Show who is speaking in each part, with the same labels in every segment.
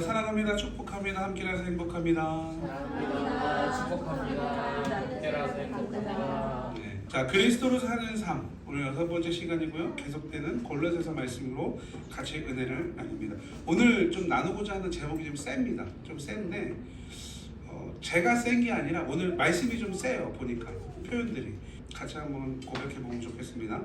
Speaker 1: 사랑합니다. 축복합니다. 함께라서 행복합니다.
Speaker 2: 사랑합니다. 축복합니다. 함께라서 행복합니다.
Speaker 1: 네. 자, 그리스도로 사는 삶 오늘 6번째 시간이고요. 계속되는 골로새서 말씀으로 같이 은혜를 나눕니다. 오늘 좀 나누고자 하는 제목이 좀 셉니다. 좀 센데 제가 센 게 아니라 오늘 말씀이 좀 세요. 보니까 표현들이 같이 한번 고백해 보면 좋겠습니다.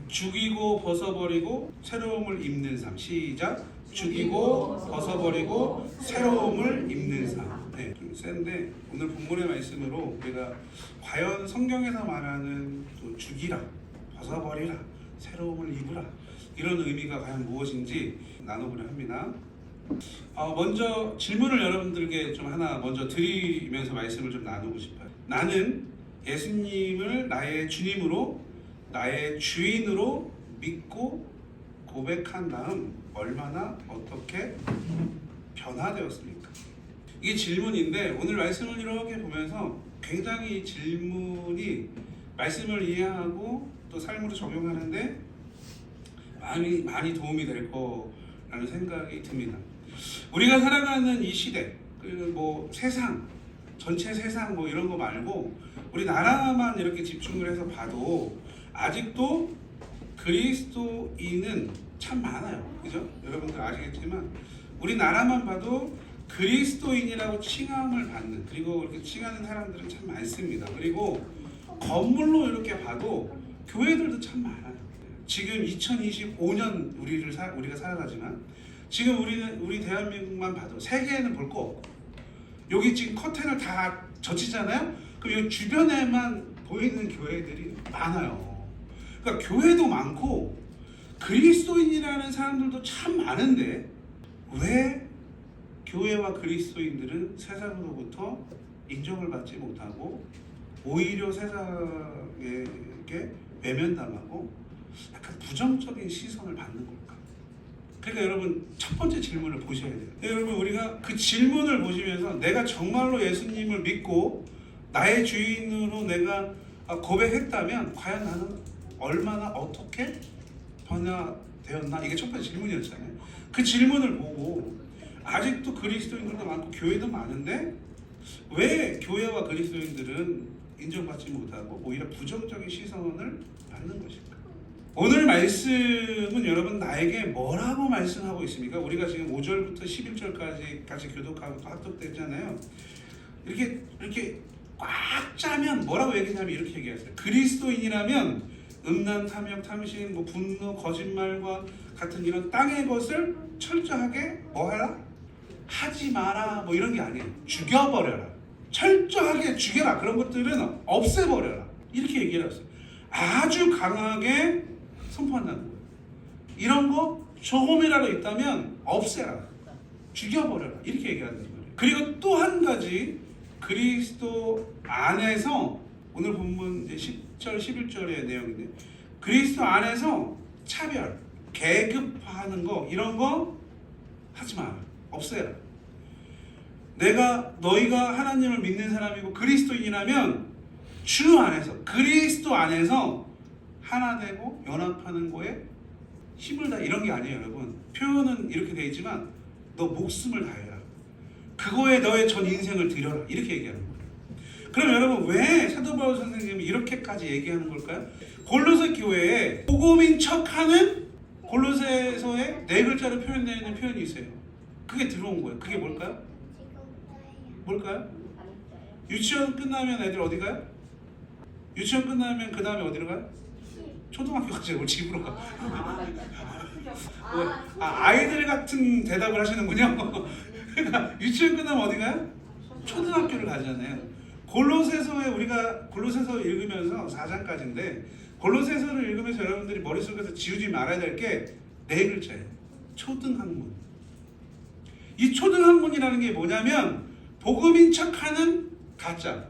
Speaker 1: 죽이고 벗어버리고 새로움을 입는 삶. 시작. 죽이고 벗어버리고 새로움을 입는 삶. 네, 좀 센데 오늘 본문의 말씀으로 우리가 과연 성경에서 말하는 또 죽이라, 벗어버리라, 새로움을 입으라 이런 의미가 과연 무엇인지 나눠보려 합니다. 먼저 질문을 여러분들에게 좀 하나 먼저 드리면서 말씀을 좀 나누고 싶어요. 나는 예수님을 나의 주님으로 나의 주인으로 믿고 고백한 다음 얼마나 어떻게 변화되었습니까? 이게 질문인데 오늘 말씀을 이렇게 보면서 굉장히 이 질문이 말씀을 이해하고 또 삶으로 적용하는데 많이 도움이 될 거라는 생각이 듭니다. 우리가 살아가는 이 시대 그리고 뭐 세상 전체 세상 뭐 이런 거 말고 우리나라만 이렇게 집중을 해서 봐도 아직도 그리스도인은 참 많아요. 그죠? 여러분들 아시겠지만 우리나라만 봐도 그리스도인이라고 칭함을 받는 그리고 그렇게 칭하는 사람들은 참 많습니다. 그리고 건물로 이렇게 봐도 교회들도 참 많아요. 지금 2025년 우리가 살아가지만 지금 우리 대한민국만 봐도 세계에는 볼 거 없고 여기 지금 커튼을 다 젖히잖아요. 그럼 여기 주변에만 보이는 교회들이 많아요. 그러니까 교회도 많고 그리스도인이라는 사람들도 참 많은데 왜 교회와 그리스도인들은 세상으로부터 인정을 받지 못하고 오히려 세상에게 외면당하고 약간 부정적인 시선을 받는 걸까? 그러니까 여러분 첫 번째 질문을 보셔야 돼요. 여러분 우리가 그 질문을 보시면서 내가 정말로 예수님을 믿고 나의 주인으로 내가 고백했다면 과연 나는 얼마나 어떻게 변화되었나? 이게 첫 번째 질문이었잖아요. 그 질문을 보고 아직도 그리스도인들도 많고 교회도 많은데 왜 교회와 그리스도인들은 인정받지 못하고 오히려 부정적인 시선을 받는 것일까? 오늘 말씀은 여러분 나에게 뭐라고 말씀하고 있습니까? 우리가 지금 5절부터 11절까지 같이 교독하고 또 합독됐잖아요. 이렇게 꽉 짜면 뭐라고 얘기하냐면 이렇게 얘기하세요. 그리스도인이라면 음란, 탐욕, 탐심, 분노, 거짓말과 같은 이런 땅의 것을 철저하게 뭐하라? 하지 마라 이런 게 아니에요. 죽여버려라. 철저하게 죽여라. 그런 것들은 없애버려라. 이렇게 얘기를 했어요. 아주 강하게 선포한다는 거예요. 이런 거 조금이라도 있다면 없애라. 죽여버려라. 이렇게 얘기한다는 거예요. 그리고 또 한 가지 그리스도 안에서 오늘 본문 이제 10절, 11절의 내용인데 그리스도 안에서 차별, 계급화하는 거 이런 거 하지 마라. 없애라. 너희가 하나님을 믿는 사람이고 그리스도인이라면 주 안에서 그리스도 안에서 하나 되고 연합하는 거에 힘을 다 이런 게 아니에요, 여러분. 표현은 이렇게 되어 있지만 너 목숨을 다해라. 그거에 너의 전 인생을 들여라. 이렇게 얘기하는 거예요. 그럼 여러분 왜 사도 바울 선생님이 이렇게까지 얘기하는 걸까요? 골로새 교회에 복음인 척하는 골로새서의 4글자로 표현되어 있는 표현이 있어요. 그게 들어온 거예요. 그게 뭘까요? 뭘까요? 유치원 끝나면 애들 어디 가요? 유치원 끝나면 그 다음에 어디로 가요? 초등학교 가죠. 집으로 가. 아이들 같은 대답을 하시는군요. 그러니까 유치원 끝나면 어디 가요? 초등학교를 가잖아요. 우리가 골로새서 읽으면서 4장까지인데 골로새서를 읽으면서 여러분들이 머릿속에서 지우지 말아야 될 게 4글자예요. 초등학문. 이 초등학문이라는 게 뭐냐면 복음인 척하는 가짜.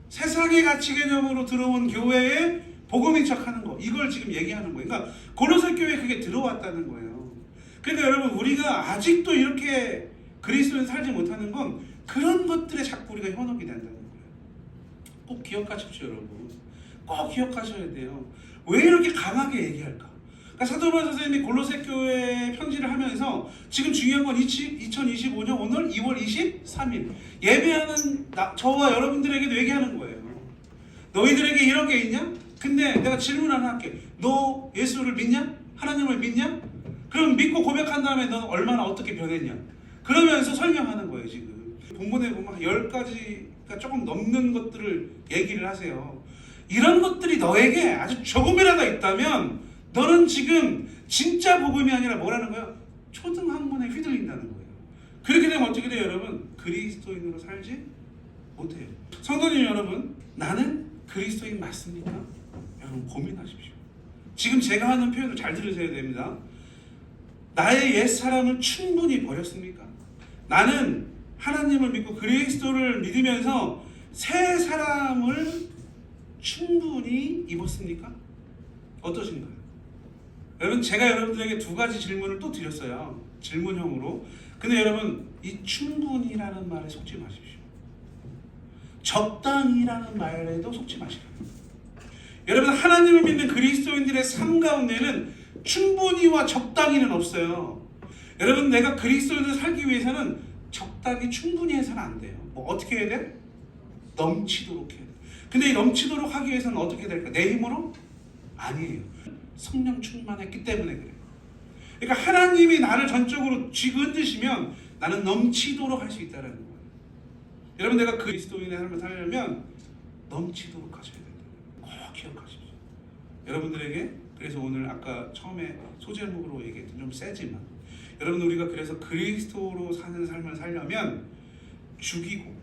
Speaker 1: 세상의 가치 개념으로 들어온 교회에 복음인 척하는 거. 이걸 지금 얘기하는 거예요. 그러니까 골로새 교회에 그게 들어왔다는 거예요. 그러니까 여러분 우리가 아직도 이렇게 그리스도인 살지 못하는 건 그런 것들에 자꾸 우리가 현혹이 된다는 거예요. 꼭 기억하십시오, 여러분. 꼭 기억하셔야 돼요. 왜 이렇게 강하게 얘기할까? 그러니까 사도 바울 선생님이 골로새 교회에 편지를 하면서 지금 중요한 건 2025년 오늘 2월 23일 예배하는 저와 여러분들에게도 얘기하는 거예요. 너희들에게 이런 게 있냐? 근데 내가 질문 하나 할게. 너 예수를 믿냐? 하나님을 믿냐? 그럼 믿고 고백한 다음에 너 얼마나 어떻게 변했냐? 그러면서 설명하는 거예요. 지금 본문에 보면 10가지가 조금 넘는 것들을 얘기를 하세요. 이런 것들이 너에게 아주 조금이라도 있다면 너는 지금 진짜 복음이 아니라 뭐라는 거야? 초등학문에 휘둘린다는 거예요. 그렇게 되면 어떻게 돼요, 여러분? 그리스도인으로 살지 못해요. 성도님 여러분, 나는 그리스도인 맞습니까? 여러분 고민하십시오. 지금 제가 하는 표현을 잘 들으셔야 됩니다. 나의 옛 사람을 충분히 버렸습니까? 나는 하나님을 믿고 그리스도를 믿으면서 새 사람을 충분히 입었습니까? 어떠신가요? 여러분 제가 여러분들에게 두 가지 질문을 또 드렸어요. 질문형으로. 근데 여러분 이 충분히라는 말에 속지 마십시오. 적당히라는 말에도 속지 마시라고. 여러분 하나님을 믿는 그리스도인들의 삶 가운데는 충분히와 적당히는 없어요. 여러분 내가 그리스도인으로 살기 위해서는 적당히 충분히 해서는 안 돼요. 뭐 어떻게 해야 돼? 넘치도록 해야 돼. 근데 이 넘치도록 하기 위해서는 어떻게 될까? 내 힘으로? 아니에요. 성령 충만했기 때문에 그래요. 그러니까 하나님이 나를 전적으로 쥐어드시면 나는 넘치도록 할 수 있다는 거예요. 여러분 내가 그리스도인의 삶을 살려면 넘치도록 하셔야 된다. 꼭 기억하십시오. 여러분들에게 그래서 오늘 아까 처음에 소제목으로 얘기했던 좀 세지만 여러분 우리가 그래서 그리스도로 사는 삶을 살려면 죽이고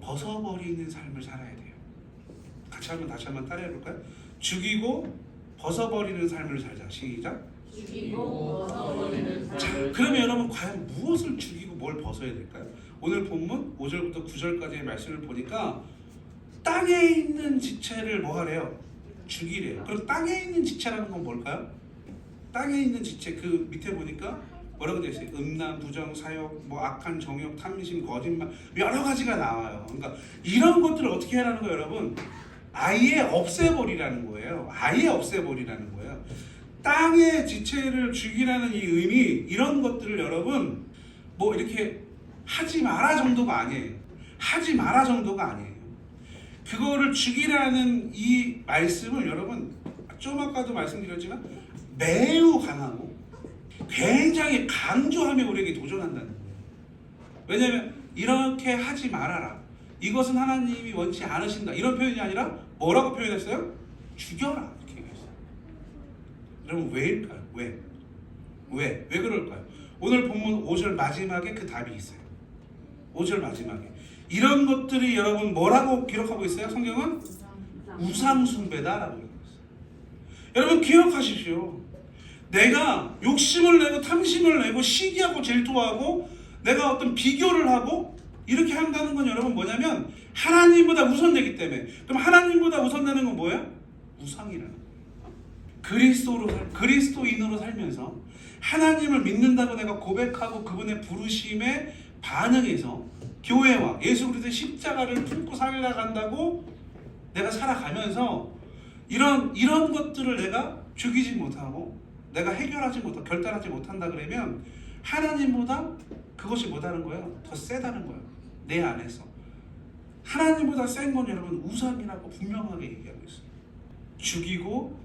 Speaker 1: 벗어버리는 삶을 살아야 돼요. 같이 한번 다시 한번 따라해 볼까요? 죽이고 벗어버리는 삶을 살자. 시작.
Speaker 2: 죽이고 벗어버리는
Speaker 1: 자,
Speaker 2: 삶을
Speaker 1: 그러면 여러분 과연 무엇을 죽이고 뭘 벗어야 될까요? 오늘 본문 5절부터 9절까지의 말씀을 보니까 땅에 있는 지체를 뭐 하래요? 죽이래요. 그럼 땅에 있는 지체라는 건 뭘까요? 땅에 있는 지체 그 밑에 보니까 뭐라고 되어 있어요? 음란, 부정, 사욕, 뭐 악한 정욕, 탐심, 거짓말 여러 가지가 나와요. 그러니까 이런 것들을 어떻게 하라는 거예요, 여러분? 아예 없애버리라는 거예요. 아예 없애버리라는 거예요. 땅의 지체를 죽이라는 이 의미 이런 것들을 여러분 뭐 이렇게 하지 마라 정도가 아니에요. 하지 마라 정도가 아니에요. 그거를 죽이라는 이 말씀을 여러분 좀 아까도 말씀드렸지만 매우 강하고 굉장히 강조하며 우리에게 도전한다는 거예요. 왜냐하면 이렇게 하지 말아라. 이것은 하나님이 원치 않으신다. 이런 표현이 아니라 뭐라고 표현했어요? 죽여라. 이렇게 얘기했어요. 여러분 왜일까요? 왜? 왜 그럴까요? 오늘 본문 5절 마지막에 그 답이 있어요. 5절 마지막에 이런 것들이 여러분 뭐라고 기록하고 있어요? 성경은 우상숭배다라고 기록했어요. 여러분 기억하십시오. 내가 욕심을 내고 탐심을 내고 시기하고 질투하고 내가 어떤 비교를 하고 이렇게 한다는 건 여러분 뭐냐면 하나님보다 우선되기 때문에. 그럼 하나님보다 우선되는 건 뭐예요? 우상이라는 거예요. 그리스도인으로 살면서 하나님을 믿는다고 내가 고백하고 그분의 부르심에 반응해서 교회와 예수 그리스도의 십자가를 품고 살아간다고 내가 살아가면서 이런 것들을 내가 죽이지 못하고 내가 해결하지 못하고 결단하지 못한다 그러면 하나님보다 그것이 뭐다는 거예요? 더 세다는 거예요. 내 안에서 하나님보다 센 건 여러분 우상이라고 분명하게 얘기하고 있어요. 죽이고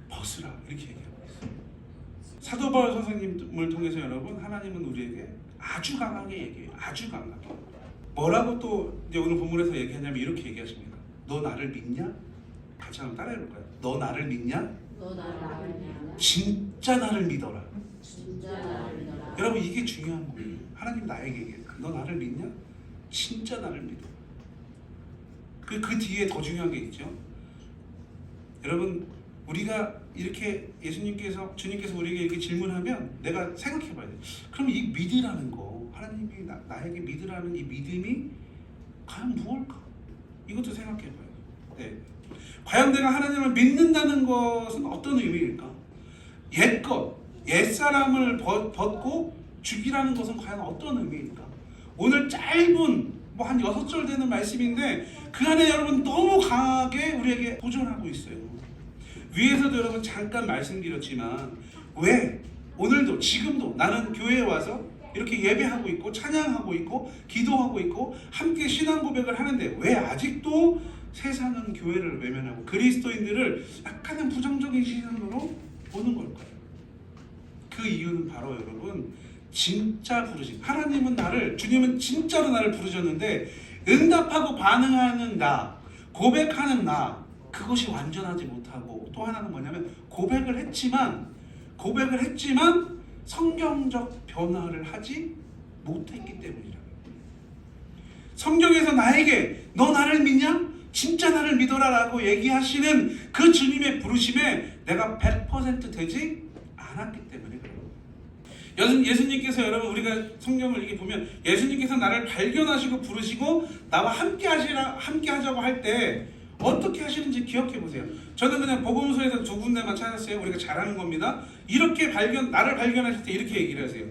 Speaker 1: 벗으라 이렇게 얘기하고 있어요. 사도 바울 선생님을 통해서 여러분 하나님은 우리에게 아주 강하게 얘기해요. 아주 강하게. 뭐라고 또 이제 오늘 본문에서 얘기하냐면 이렇게 얘기하십니다. 너 나를 믿냐? 같이 한번 따라해볼까요? 너 나를 믿냐?
Speaker 3: 너 나를 믿냐?
Speaker 1: 진짜 나를 믿어라.
Speaker 3: 진짜 나를 믿어라.
Speaker 1: 여러분 이게 중요한 거예요. 하나님 나에게 얘기해요. 너 나를 믿냐? 진짜 나를 믿어. 그 뒤에 더 중요한 게 있죠. 여러분 우리가 이렇게 주님께서 우리에게 이렇게 질문하면 내가 생각해봐야 돼. 그럼 이 믿으라는 거 하나님이 나에게 믿으라는 이 믿음이 과연 무엇일까? 이것도 생각해봐요. 네. 과연 내가 하나님을 믿는다는 것은 어떤 의미일까? 옛사람을 벗고 죽이라는 것은 과연 어떤 의미일까? 오늘 짧은 뭐 한 6절 되는 말씀인데 그 안에 여러분 너무 강하게 우리에게 도전하고 있어요. 위에서도 여러분 잠깐 말씀드렸지만 왜 오늘도 지금도 나는 교회에 와서 이렇게 예배하고 있고 찬양하고 있고 기도하고 있고 함께 신앙 고백을 하는데 왜 아직도 세상은 교회를 외면하고 그리스도인들을 약간은 부정적인 시선으로 보는 걸까요? 그 이유는 바로 여러분 진짜 부르심. 하나님은 주님은 진짜로 나를 부르셨는데 응답하고 반응하는 나, 고백하는 나, 그것이 완전하지 못하고 또 하나는 뭐냐면 고백을 했지만 성경적 변화를 하지 못했기 때문이라. 성경에서 나에게 너 나를 믿냐? 진짜 나를 믿어라라고 얘기하시는 그 주님의 부르심에 내가 100% 되지 않았기 때문에 그래요. 예수님께서 여러분 우리가 성경을 이렇게 보면 예수님께서 나를 발견하시고 부르시고 나와 함께 하자고 할 때 어떻게 하시는지 기억해 보세요. 저는 그냥 복음서에서 두 군데만 찾았어요. 우리가 잘하는 겁니다. 이렇게 나를 발견하실 때 이렇게 얘기를 하세요.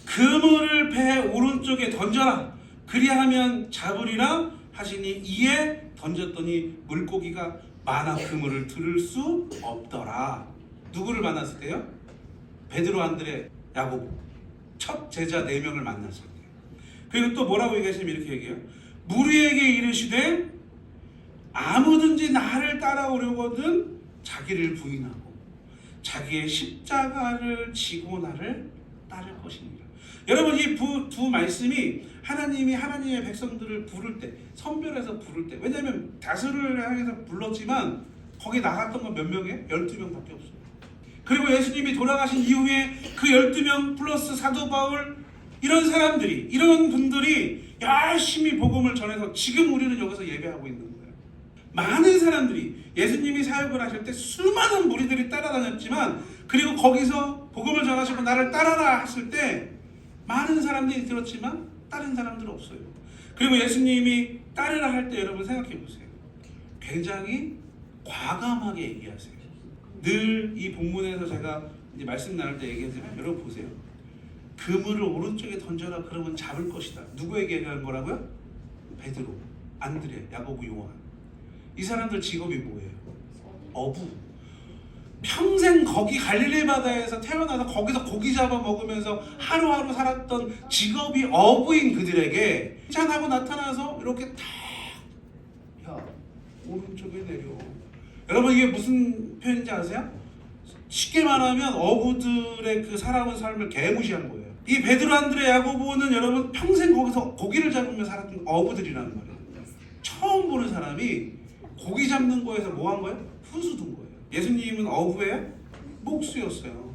Speaker 1: 그물을 배 오른쪽에 던져라. 그리하면 잡으리라 하시니 이에 던졌더니 물고기가 많아 그물을 들을 수 없더라. 누구를 만났을 때요? 베드로, 안드레, 야고보 첫 제자 4명을 만났을 때. 그리고 또 뭐라고 얘기하시면 이렇게 얘기해요. 무리에게 이르시되 아무든지 나를 따라오려거든 자기를 부인하고 자기의 십자가를 지고 나를 따를 것입니다. 여러분 이 두 말씀이 하나님이 하나님의 백성들을 부를 때 선별해서 부를 때 왜냐하면 다수를 향해서 불렀지만 거기 나갔던 건 몇 명이에요? 12명밖에 없어요. 그리고 예수님이 돌아가신 이후에 그 12명 플러스 사도 바울 이런 사람들이 이런 분들이 열심히 복음을 전해서 지금 우리는 여기서 예배하고 있는 거예요. 많은 사람들이 예수님이 사역을 하실 때 수많은 무리들이 따라다녔지만 그리고 거기서 복음을 전하시고 나를 따라라 했을 때 많은 사람들이 들었지만 다른 사람들은 없어요. 그리고 예수님이 따르라 할 때 여러분 생각해 보세요. 굉장히 과감하게 얘기하세요. 늘 이 본문에서 제가 이제 말씀 나눌 때 얘기하지만 여러분 보세요. 그물을 오른쪽에 던져라 그러면 잡을 것이다. 누구에게 얘기한 거라고요? 베드로, 안드레, 야고보, 요한. 이 사람들 직업이 뭐예요? 어부. 평생 거기 갈릴리 바다에서 태어나서 거기서 고기 잡아 먹으면서 하루하루 살았던 직업이 어부인 그들에게 짠하고 나타나서 이렇게 탁 야 오른쪽에 내려. 여러분 이게 무슨 표현인지 아세요? 쉽게 말하면 어부들의 그 살아온 삶을 개무시한 거예요. 이 베드로, 안드레, 야고보는 여러분 평생 거기서 고기를 잡으며 살았던 어부들이라는 말이에요. 처음 보는 사람이 고기 잡는 거에서 뭐 한 거예요? 훈수 둔 거예요. 예수님은 어부예요? 목수였어요.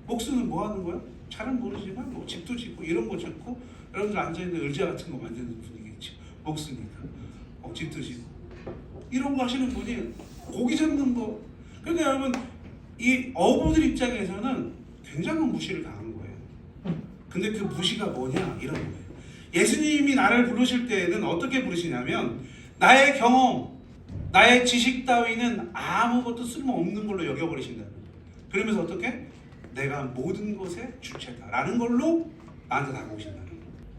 Speaker 1: 목수는 뭐 하는 거예요? 잘은 모르지만 뭐 집도 짓고 이런 거 짓고 여러분들 앉아있는 의자 같은 거 만드는 분이겠죠. 목수니까 집도 짓고 이런 거 하시는 분이 고기 잡는 거. 그러니까 여러분 이 어부들 입장에서는 굉장한 무시를 당한 거예요. 근데 그 무시가 뭐냐 이런 거예요. 예수님이 나를 부르실 때에는 어떻게 부르시냐면 나의 경험, 나의 지식 따위는 아무것도 쓸모없는 걸로 여겨버리신다. 그러면서 어떻게? 내가 모든 것의 주체다 라는 걸로 나한테 다가오신다.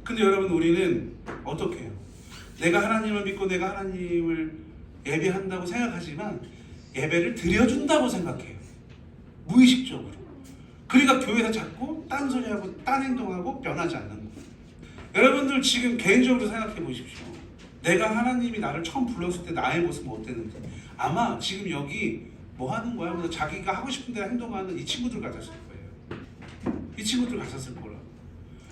Speaker 1: 근데 여러분 우리는 어떻게 해요? 내가 하나님을 믿고 내가 하나님을 예배한다고 생각하지만 예배를 드려준다고 생각해요. 무의식적으로. 그러니까 교회에서 자꾸 딴소리하고 딴 행동하고 변하지 않는 거예요. 여러분들 지금 개인적으로 생각해 보십시오. 내가 하나님이 나를 처음 불렀을 때 나의 모습은 어땠는지. 아마 지금 여기 뭐 하는 거야? 그래서 자기가 하고 싶은 대로 행동하는 이 친구들 같았을 거예요. 이 친구들 같았을 거라.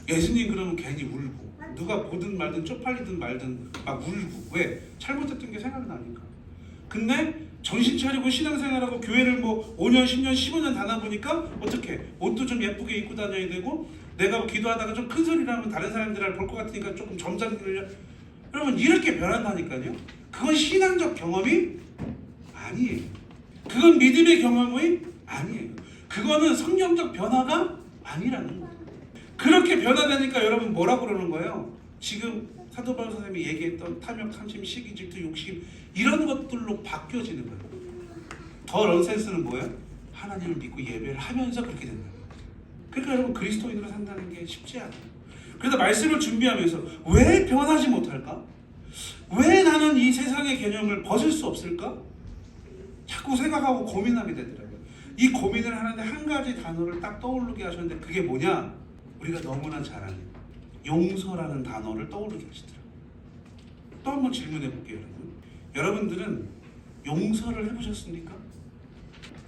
Speaker 1: 예수님 그러면 괜히 울고 누가 보든 말든 쪽팔리든 말든 막 울고. 왜? 잘못했던 게 생각나니까. 근데 정신 차리고 신앙생활하고 교회를 뭐 5년, 10년, 15년 다나 보니까 어떻게? 옷도 좀 예쁘게 입고 다녀야 되고 내가 뭐 기도하다가 좀 큰 소리를 하면 다른 사람들을 볼 것 같으니까 조금 점잖게. 여러분 이렇게 변한다니까요. 그건 신앙적 경험이 아니에요. 그건 믿음의 경험이 아니에요. 그거는 성경적 변화가 아니라는 거예요. 그렇게 변화되니까 여러분 뭐라고 그러는 거예요? 지금 사도 바울 선생님이 얘기했던 탐욕, 탐심, 시기, 질투, 욕심 이런 것들로 바뀌어지는 거예요. 더 런센스는 뭐예요? 하나님을 믿고 예배를 하면서 그렇게 된다. 그러니까 여러분 그리스도인으로 산다는 게 쉽지 않아요. 그래서 말씀을 준비하면서 왜 변하지 못할까? 왜 나는 이 세상의 개념을 벗을 수 없을까? 자꾸 생각하고 고민하게 되더라고요. 이 고민을 하는데 한 가지 단어를 딱 떠오르게 하셨는데 그게 뭐냐? 우리가 너무나 잘 아는 용서라는 단어를 떠오르게 하시더라고요. 또 한번 질문해 볼게요, 여러분. 여러분들은 용서를 해보셨습니까?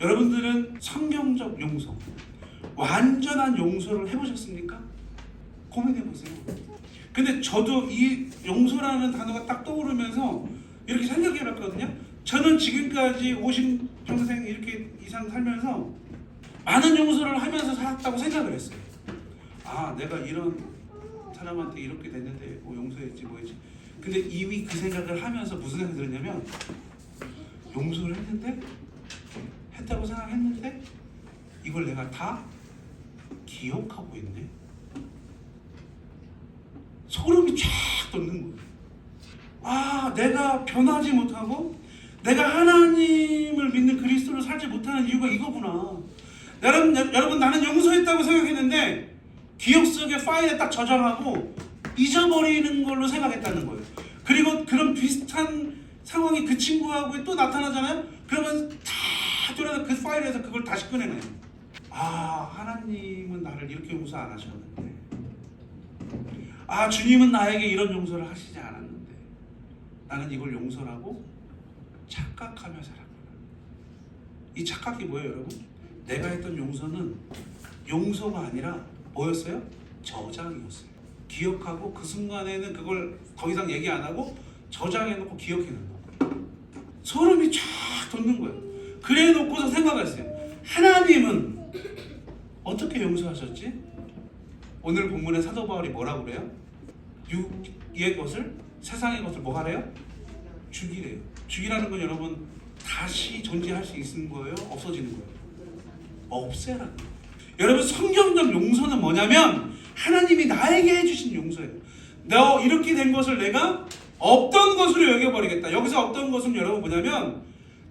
Speaker 1: 여러분들은 성경적 용서, 완전한 용서를 해보셨습니까? 고민해 보세요. 근데 저도 이 용서라는 단어가 딱 떠오르면서 이렇게 생각해 봤거든요. 저는 지금까지 50평생 이렇게 이상 살면서 많은 용서를 하면서 살았다고 생각을 했어요. 아, 내가 이런 사람한테 이렇게 됐는데 뭐 용서했지 뭐했지. 근데 이미 그 생각을 하면서 무슨 생각이 들었냐면 용서를 했다고 생각했는데 이걸 내가 다 기억하고 있네. 소름이 쫙 돋는 거예요. 아, 내가 변하지 못하고 내가 하나님을 믿는 그리스도를 살지 못하는 이유가 이거구나. 여러분 나는 용서했다고 생각했는데 기억 속에 파일에 딱 저장하고 잊어버리는 걸로 생각했다는 거예요. 그리고 그런 비슷한 상황이 그 친구하고 또 나타나잖아요. 그러면 다 돌아서 그 파일에서 그걸 다시 꺼내네요. 아, 하나님은 나를 이렇게 용서 안 하셨는데, 아, 주님은 나에게 이런 용서를 하시지 않았는데 나는 이걸 용서라고 착각하며 살았구나. 이 착각이 뭐예요, 여러분? 내가 했던 용서는 용서가 아니라 뭐였어요? 저장이었어요. 기억하고 그 순간에는 그걸 더 이상 얘기 안 하고 저장해놓고 기억해놓는 거예요. 소름이 쫙 돋는 거예요. 그래 놓고서 생각했어요. 하나님은 어떻게 용서하셨지? 오늘 본문의 사도 바울이 뭐라고 그래요? 육의 것을, 세상의 것을 뭐 하래요? 죽이래요. 죽이라는 건 여러분 다시 존재할 수 있는 거예요? 없어지는 거예요? 없애라는 거예요. 여러분 성경적 용서는 뭐냐면 하나님이 나에게 해주신 용서예요. 너 이렇게 된 것을 내가 없던 것으로 여겨버리겠다. 여기서 없던 것은 여러분 뭐냐면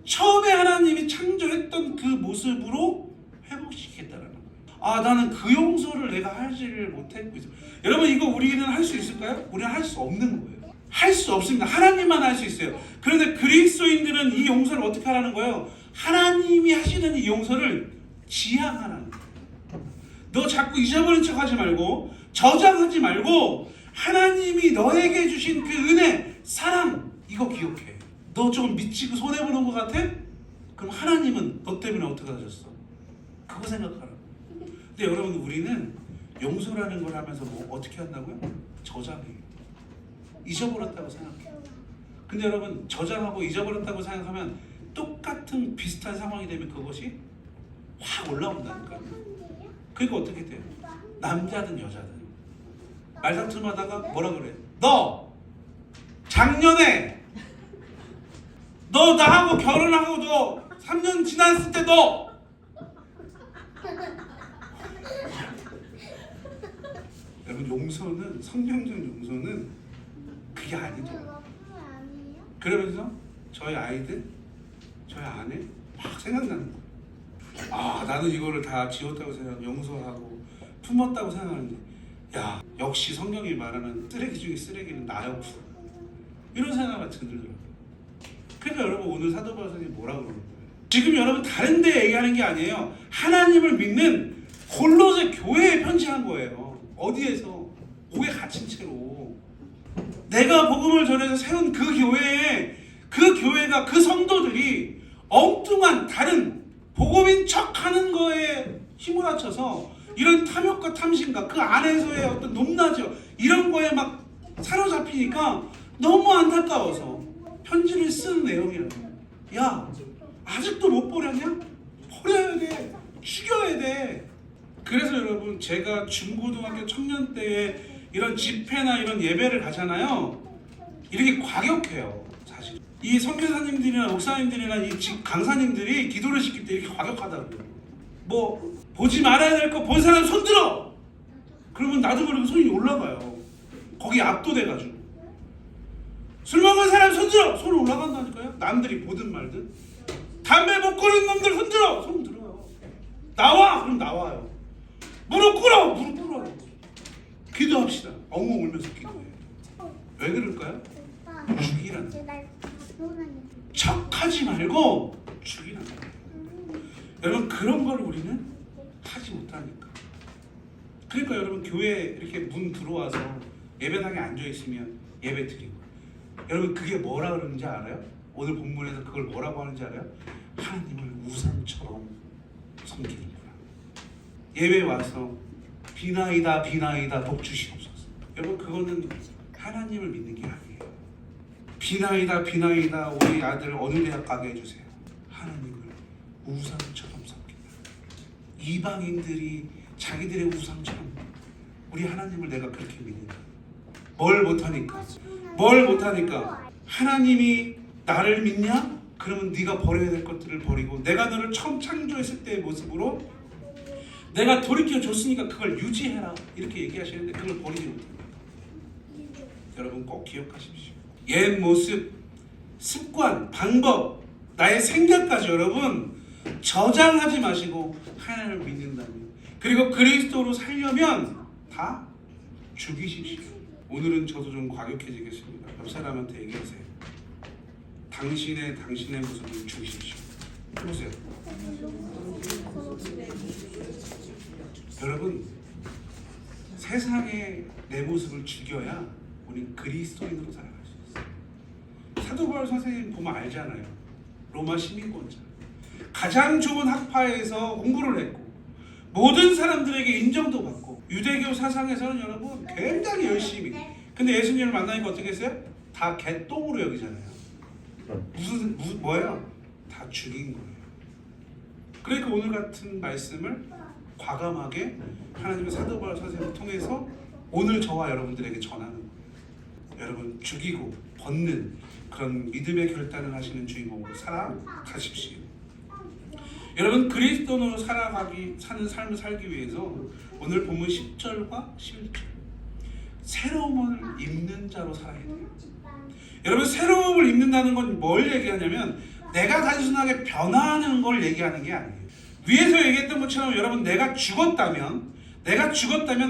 Speaker 1: 처음에 하나님이 창조했던 그 모습으로 회복시키겠다라는 거예요. 아, 나는 그 용서를 내가 하지를 못했고 있어. 여러분 이거 우리는 할 수 있을까요? 우리는 할 수 없는 거예요. 할 수 없습니다. 하나님만 할 수 있어요. 그런데 그리스도인들은 이 용서를 어떻게 하라는 거예요? 하나님이 하시는 이 용서를 지향하라는 거예요. 너 자꾸 잊어버린 척 하지 말고 저장하지 말고 하나님이 너에게 주신 그 은혜, 사랑 이거 기억해. 너 조금 미치고 손해보는 것 같아? 그럼 하나님은 너 때문에 어떻게 하셨어? 그거 생각하라. 근데 여러분 우리는 용서라는 걸 하면서 뭐 어떻게 한다고요? 저장해요. 잊어버렸다고 생각해요. 근데 여러분 저장하고 잊어버렸다고 생각하면 똑같은 비슷한 상황이 되면 그것이 확 올라온다니까요. 그러니까 어떻게 돼요? 남자든 여자든 말다툼하다가 뭐라 그래? 너 작년에 너 나하고 결혼하고 너 3년 지났을 때 너 여러분 용서는 성경적 용서는 그게 아니죠. 그러면서 저희 아이들 저희 아내 막 생각나는 거예요. 아, 나는 이거를 다 지웠다고 생각, 용서하고 품었다고 생각하는데, 야, 역시 성경이 말하는 쓰레기 중에 쓰레기는 나였구나. 이런 생각이 들더라고요. 그러니까 여러분 오늘 사도 바울 선생님이 뭐라고 그러는 거예요? 지금 여러분 다른 데 얘기하는 게 아니에요. 하나님을 믿는 골로새 교회에 편지한 거예요. 어디에서? 옥에 갇힌 채로. 내가 복음을 전해서 세운 그 교회에 그 교회가 그 성도들이 엉뚱한 다른 복음인 척하는 거에 힘을 합쳐서 이런 탐욕과 탐심과 그 안에서의 어떤 높낮이요 이런 거에 막 사로잡히니까 너무 안타까워서 편지를 쓴 내용이라고. 야, 아직도 못 버렸냐? 버려야 돼. 죽여야 돼. 그래서 여러분 제가 중고등학교 청년 때에 이런 집회나 이런 예배를 가잖아요. 이렇게 과격해요. 사실 이 선교사님들이나 목사님들이나 이 강사님들이 기도를 시킬 때 이렇게 과격하다고 그래요. 뭐 보지 말아야 될 거 본 사람 손 들어! 그러면 나도 모르게 손이 올라가요. 거기 압도돼가지고. 술 먹은 사람 손 들어! 손 올라간다니까요. 남들이 보든 말든. 담배 못 끊은 놈들 손 들어! 손 들어요. 나와! 그럼 나와요. 무릎 꿇어! 무릎 꿇어요. 기도합시다. 엉엉 울면서 기도해요. 왜 그럴까요? 죽이라는 척하지 말고 죽이는 거예요. 여러분 그런 걸 우리는 하지 못하니까. 그러니까 여러분 교회 이렇게 문 들어와서 예배당에 앉아 있으면 예배 드리고, 여러분 그게 뭐라 그러는지 알아요? 오늘 본문에서 그걸 뭐라고 하는지 알아요? 하나님을 우상처럼 섬기는구나. 예배 와서 비나이다 비나이다 복 주시옵소서. 여러분 그거는 하나님을 믿는 게 아니에요. 비나이다 비나이다 우리 아들 어느 대학 가게 해주세요. 하나님을 우상처럼 섬긴다. 이방인들이 자기들의 우상처럼 우리 하나님을 내가 그렇게 믿는다. 뭘 못하니까? 뭘 못하니까? 하나님이 나를 믿냐? 그러면 네가 버려야 될 것들을 버리고, 내가 너를 처음 창조했을 때의 모습으로 내가 돌이켜줬으니까 그걸 유지해라 이렇게 얘기하시는데 그걸 버리지 못합니다. 여러분 꼭 기억하십시오. 옛 모습, 습관, 방법, 나의 생각까지 여러분 저장하지 마시고 하나님을 믿는다면, 그리고 그리스도로 살려면 다 죽이십시오. 오늘은 저도 좀 과격해지겠습니다. 옆 사람한테 얘기하세요. 당신의 모습을 죽이십시오. 해보세요. 여러분 세상에 내 모습을 죽여야 우리는 그리스도인으로 살아갈 수 있어요. 사도 바울 선생님 보면 알잖아요. 로마 시민권자, 가장 좋은 학파에서 공부를 했고 모든 사람들에게 인정도 받고, 유대교 사상에서는 여러분 굉장히 열심히, 근데 예수님을 만나니까 어떻게 했어요? 다 개똥으로 여기잖아요. 무슨 뭐예요? 다 죽인 거예요. 그러니까 오늘 같은 말씀을 과감하게 하나님의 사도 바울 선생님을 통해서 오늘 저와 여러분들에게 전하는 거예요. 여러분 죽이고 벗는 그런 믿음의 결단을 하시는 주인공으로 살아가십시오. 여러분 그리스도인으로 사는 삶을 살기 위해서 오늘 본문 10절과 11절 새로움을 입는 자로 살아야 돼요. 여러분 새로움을 입는다는 건 뭘 얘기하냐면 내가 단순하게 변화하는 걸 얘기하는 게 아니에요. 위에서 얘기했던 것처럼 여러분 내가 죽었다면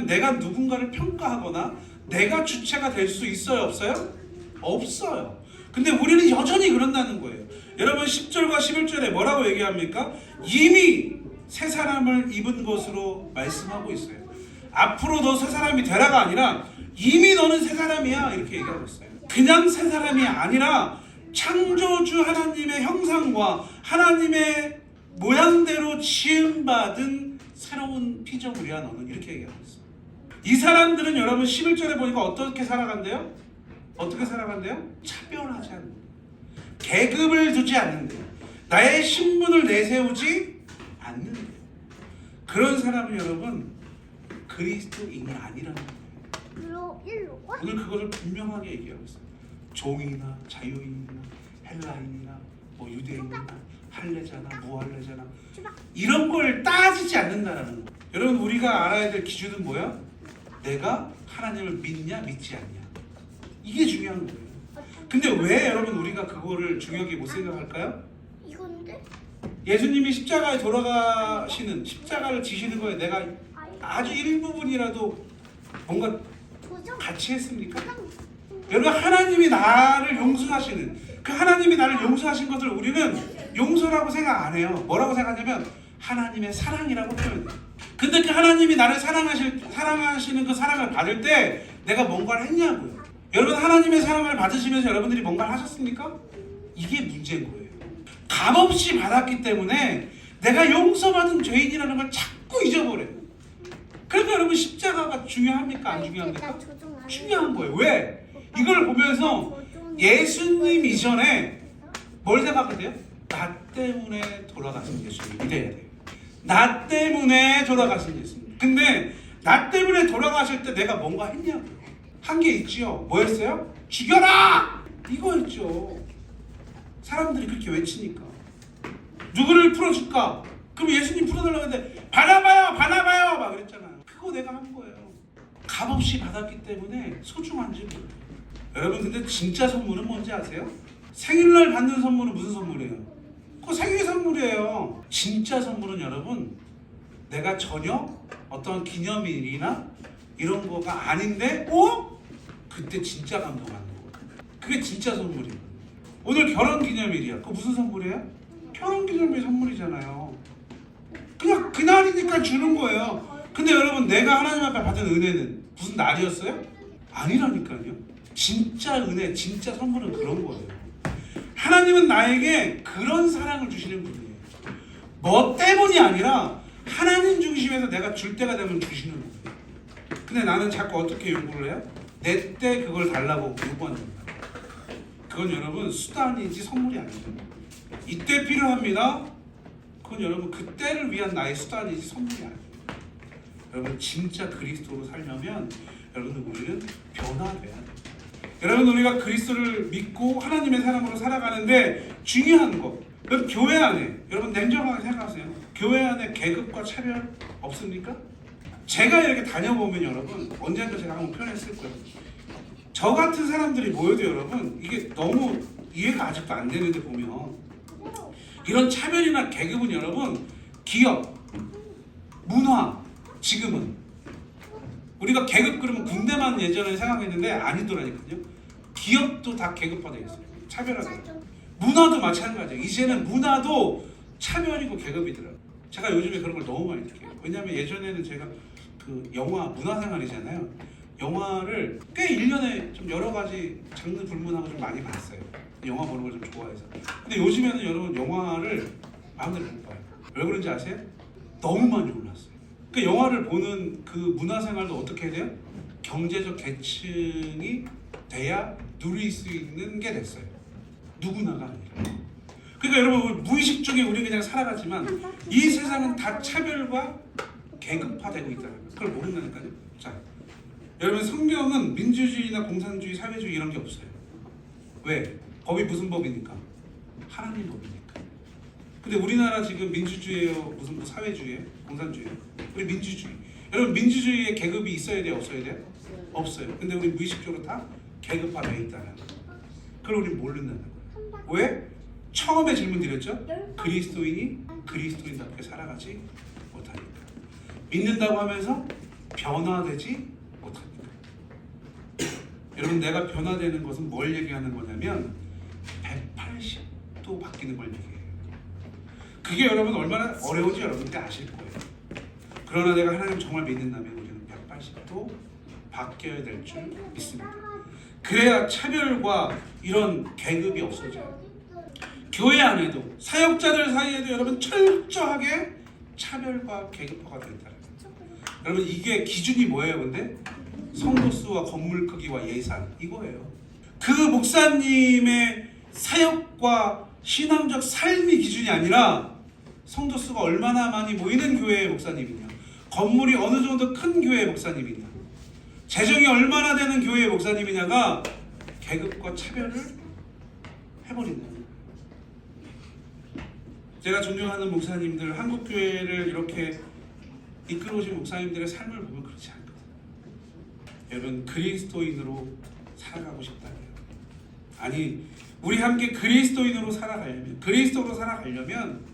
Speaker 1: 내가 누군가를 평가하거나 내가 주체가 될 수 있어요? 없어요? 없어요. 근데 우리는 여전히 그런다는 거예요. 여러분 10절과 11절에 뭐라고 얘기합니까? 이미 새 사람을 입은 것으로 말씀하고 있어요. 앞으로 너 새 사람이 되라가 아니라 이미 너는 새 사람이야 이렇게 얘기하고 있어요. 그냥 새 사람이 아니라 창조주 하나님의 형상과 하나님의 모양대로 지음받은 새로운 피조물이야 너는, 이렇게 얘기하고 있어요. 이 사람들은 여러분 11절에 보니까 어떻게 살아간대요? 어떻게 살아간대요? 차별하지 않는다. 계급을 두지 않는다. 나의 신분을 내세우지 않는다. 그런 사람은 여러분 그리스도인이 아니라는 거예요. 오늘 그것을 분명하게 얘기하고 있어요. 종이나 자유인이나 헬라인이나 뭐 유대인이나 할례자나 무할례자나 이런 걸 따지지 않는다라는 거예요. 여러분 우리가 알아야 될 기준은 뭐야? 내가 하나님을 믿냐 믿지 않냐, 이게 중요한 거예요. 근데 왜 여러분 우리가 그거를 중요하게 못 생각할까요?
Speaker 3: 이건데?
Speaker 1: 예수님이 십자가에 돌아가시는, 십자가를 지시는 거에 내가 아주 일부분이라도 뭔가 같이 했습니까? 여러분 하나님이 나를 용서하시는, 그 하나님이 나를 용서하신 것을 우리는 용서라고 생각 안 해요. 뭐라고 생각하냐면 하나님의 사랑이라고 표현해요. 근데 그 하나님이 나를 사랑하시는 그 사랑을 받을 때 내가 뭔가를 했냐고요. 여러분 하나님의 사랑을 받으시면서 여러분들이 뭔가를 하셨습니까? 이게 문제인 거예요. 값없이 받았기 때문에 내가 용서받은 죄인이라는 걸 자꾸 잊어버려요. 그러니까 여러분 십자가가 중요합니까? 안 중요합니까? 중요한 거예요. 왜? 이걸 보면서 예수님 이전에 뭘 생각해야 돼요? 나 때문에 돌아가신 예수님 믿어야 돼요. 나 때문에 돌아가신 예수님. 근데 나 때문에 돌아가실 때 내가 뭔가 했냐고요. 한 게 있지요. 뭐였어요? 죽여라! 이거였죠. 사람들이 그렇게 외치니까. 누구를 풀어줄까? 그럼 예수님 풀어달라고 했는데 바나바요 막 그랬잖아요. 그거 내가 한 거예요. 값없이 받았기 때문에 소중한지 몰라요. 여러분 근데 진짜 선물은 뭔지 아세요? 생일날 받는 선물은 무슨 선물이에요? 그거 생일 선물이에요. 진짜 선물은 여러분 내가 전혀 어떤 기념일이나 이런 거가 아닌데 그때 진짜 감동하는 거. 그게 진짜 선물이에요. 오늘 결혼 기념일이야. 그거 무슨 선물이에요? 결혼기념일 선물이잖아요. 그냥 그날이니까 주는 거예요. 근데 여러분, 내가 하나님 앞에 받은 은혜는 무슨 날이었어요? 아니라니까요. 진짜 은혜, 진짜 선물은 그런 거예요. 하나님은 나에게 그런 사랑을 주시는 분이에요. 뭐 때문이 아니라 하나님 중심에서 내가 줄 때가 되면 주시는 거예요. 근데 나는 자꾸 어떻게 요구를 해요? 내 때 그걸 달라고 요구하는 거예요. 그건 여러분 수단이지 선물이 아니에요. 이때 필요합니다. 그건 여러분 그때를 위한 나의 수단이지 선물이 아니에요. 여러분 진짜 그리스도로 살려면 여러분 우리는 변화돼야 돼요. 여러분 우리가 그리스도를 믿고 하나님의 사람으로 살아가는데 중요한 거, 여러분 교회 안에, 여러분 냉정하게 생각하세요. 교회 안에 계급과 차별 없습니까? 제가 이렇게 다녀보면 여러분 언젠가 제가 한번 표현했을 거예요. 저 같은 사람들이 모여도 여러분 이게 너무 이해가 아직도 안 되는데 보면 이런 차별이나 계급은 여러분 기업, 문화, 지금은 우리가 계급 그러면 군대만 예전에 생각했는데 아니더라니까요. 기업도 다 계급화되어 있어요. 차별화돼. 문화도 마찬가지예요. 이제는 문화도 차별이고 계급이더라고요. 제가 요즘에 그런 걸 너무 많이 느껴요. 왜냐하면 예전에는 제가 그 영화 문화생활이잖아요. 영화를 꽤 1년에 좀 여러 가지 장르 불문하고 좀 많이 봤어요. 영화 보는 걸 좀 좋아해서. 근데 요즘에는 여러분 영화를 마음대로 못 봐요. 왜 그런지 아세요? 너무 많이 올랐어요. 그 영화를 보는 그 문화생활도 어떻게 해야 돼요? 경제적 계층이 돼야 누릴 수 있는 게 됐어요. 누구나가 아니라. 그러니까 여러분 무의식 중에 우리 그냥 살아가지만 이 세상은 다 차별과 계급화되고 있다는 거예요. 그걸 모른다니까요. 자, 여러분 성경은 민주주의나 공산주의, 사회주의 이런 게 없어요. 왜? 법이 무슨 법이니까? 하나님 법이니까. 근데 우리나라 지금 민주주의예요? 무슨 뭐 사회주의예요? 공산주의예요? 우리 민주주의. 여러분 민주주의에 계급이 있어야 돼요? 없어야 돼요? 없어요. 근데 우리 무의식적으로 다 계급화되어 있다는 거예요. 그걸 우리 모른다는 거예요. 왜? 처음에 질문 드렸죠? 그리스도인이 그리스도인답게 살아가지 못하니까. 믿는다고 하면서 변화되지 못하니까. 여러분 내가 변화되는 것은 뭘 얘기하는 거냐면 180도 바뀌는 걸 얘기해요. 그게 여러분 얼마나 어려운지 여러분들 아실 거예요. 그러나 내가 하나님 정말 믿는다면 우리는 180도 바뀌어야 될 줄 믿습니다. 그래야 차별과 이런 계급이 없어져요. 교회 안에도 사역자들 사이에도 여러분 철저하게 차별과 계급화가 되어 있다는 거예요. 여러분 이게 기준이 뭐예요? 근데 성도 수와 건물 크기와 예산 이거예요. 그 목사님의 사역과 신앙적 삶이 기준이 아니라 성도 수가 얼마나 많이 모이는 교회의 목사님이냐, 건물이 어느 정도 큰 교회의 목사님이냐, 재정이 얼마나 되는 교회의 목사님이냐가 계급과 차별을 해버린다는 거예요. 제가 존경하는 목사님들, 한국 교회를 이렇게 이끌어오신 목사님들의 삶을 보면 그렇지 않거든요. 여러분 그리스도인으로 살아가고 싶다면, 아니 우리 함께 그리스도인으로 살아가려면, 그리스도로 살아가려면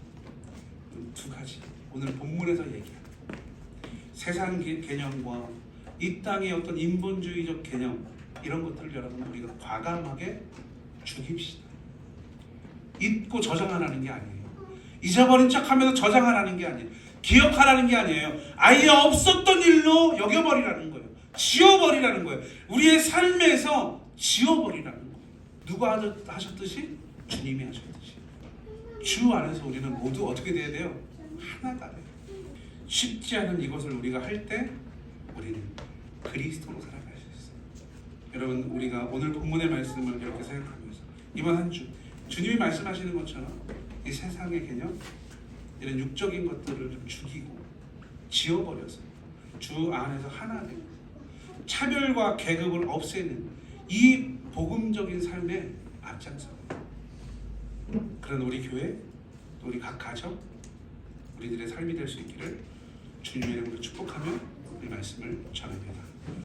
Speaker 1: 두 가지 오늘 본문에서 얘기합니다. 세상 개념과 이 땅의 어떤 인본주의적 개념 이런 것들을 여러분 우리가 과감하게 죽입시다. 잊고 저장하라는 게 아니에요. 잊어버린 척하면서 저장하라는 게 아니에요. 기억하라는 게 아니에요. 아예 없었던 일로 여겨버리라는 거예요. 지워버리라는 거예요. 우리의 삶에서 지워버리라는 거예요. 누가 하셨듯이? 주님이 하셨듯이. 주 안에서 우리는 모두 어떻게 돼야 돼요? 하나가 돼요. 쉽지 않은 이것을 우리가 할 때 우리는 그리스도로 살아갈 수 있어요. 여러분 우리가 오늘 본문의 말씀을 이렇게 생각하면서 이번 한 주 주님이 말씀하시는 것처럼 이 세상의 개념, 이런 육적인 것들을 좀 죽이고 지워버려서 주 안에서 하나 되고 차별과 계급을 없애는 이 복음적인 삶에 앞장서고, 그런 우리 교회, 또 우리 각 가정, 우리들의 삶이 될 수 있기를 주님의 이름으로 축복하며 이 말씀을 전합니다.